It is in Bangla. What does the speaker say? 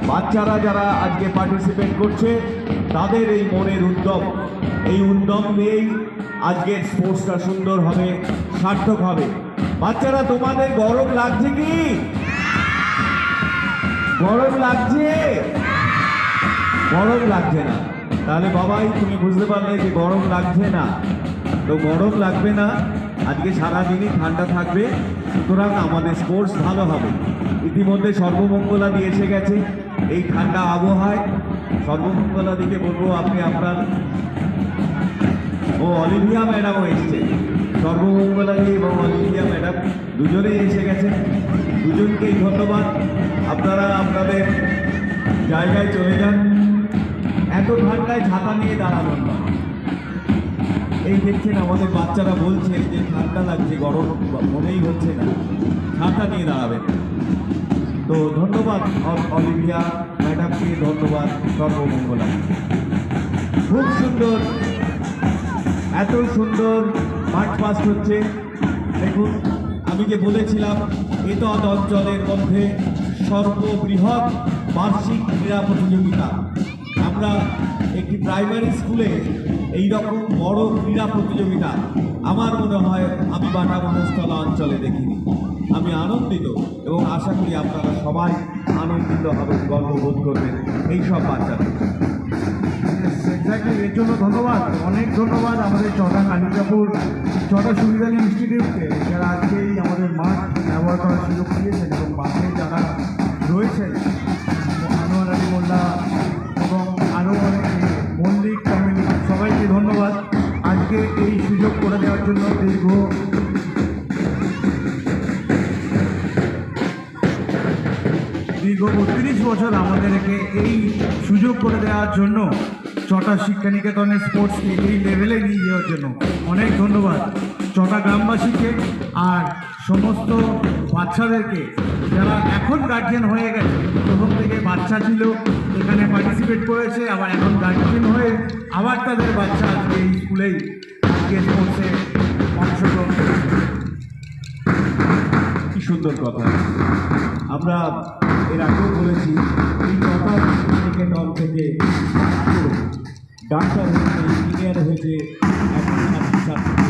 বাচ্চারা যারা আজকে পার্টিসিপেট করছে তাদের এই মনের উদ্যম, এই উদ্যম নিয়েই আজকের স্পোর্টসটা সুন্দর হবে, সার্থক হবে। বাচ্চারা তোমাদের গরম লাগছে কি? গরম লাগছে? গরম লাগছে না? তাহলে বাবাই তুমি বুঝতে পারলে যে গরম লাগছে না, তো গরম লাগবে না, আজকে সারাদিনই ঠান্ডা থাকবে, সুতরাং আমাদের স্পোর্টস ভালো হবে। ইতিমধ্যে সর্বমঙ্গলা দিয়ে এসে গেছে এই ঠান্ডা আবহাওয়ায়। সর্বমঙ্গলা দিকে বলবো আপনি আপনার অলিভিয়া ম্যাডামও এসছে, সর্বমঙ্গলা দি এবং অলিভিয়া ম্যাডাম দুজনেই এসে গেছে, দুজনকেই ধন্যবাদ। আপনারা আপনাদের জায়গায় চলে যান, এত ঠান্ডায় ছাতা নিয়ে দাঁড়াবেন না। এই দেখছেন আমাদের বাচ্চারা বলছে যে ঠান্ডা লাগছে, গরম মনেই হচ্ছে না, ছাতা নিয়ে দাঁড়াবেন। তো ধন্যবাদ অলিভিয়া ম্যাডামকে, ধন্যবাদ সর্বমঙ্গলা। খুব সুন্দর, এত সুন্দর মার্চ পাস্ট হচ্ছে। দেখুন, আমি যে বলেছিলাম এতদ অঞ্চলের মধ্যে সর্ববৃহৎ বার্ষিক ক্রীড়া প্রতিযোগিতা। আমরা একটি প্রাইমারি স্কুলে এইরকম বড় ক্রীড়া প্রতিযোগিতা আমার মনে হয় আমি বাটা মহেশতলা অঞ্চলে দেখিনি। আমি আনন্দিত এবং আশা করি আপনারা সবাই আনন্দিত হবেন, গর্ববোধ করবেন এইসব বাচ্চাদের। এক্স্যাক্টলি, এর জন্য ধন্যবাদ, অনেক ধন্যবাদ আমাদের চটা কালিকাপুর চটা সুবিধালী ইনস্টিটিউটকে, যারা আজকেই আমাদের মাঠ ব্যবহার করার সুযোগ দিয়েছেন এবং মাঠে যারা রয়েছেন আনোয়ার আলী মোল্লা এবং আরও অনেক মল্লিক ফ্যামিলি, সবাইকে ধন্যবাদ আজকে এই সুযোগ করে দেওয়ার জন্য। দীর্ঘ 32 বছর আমাদেরকে এই সুযোগ করে দেওয়ার জন্য, চটা শিক্ষানিকেতনের স্পোর্টসকে এই লেভেলে নিয়ে যাওয়ার জন্য অনেক ধন্যবাদ চটা গ্রামবাসীকে আর সমস্ত বাচ্চাদেরকে যারা এখন গার্জিয়ান হয়ে গেছে। প্রথম থেকে বাচ্চা ছিল, এখানে পার্টিসিপেট করেছে, আবার এখন গার্জিয়ান হয়ে আবার তাদের বাচ্চা আজকে এই স্কুলেই আজকে স্পোর্টসে অংশগ্রহণ করেছে। কি সুন্দর কথা। আমরা এর আগেও বলেছি এই চটা নিকেতন থেকে ডাক্তার হয়েছে, ইঞ্জিনিয়ার হয়েছে, এখন ছাত্রছাত্রী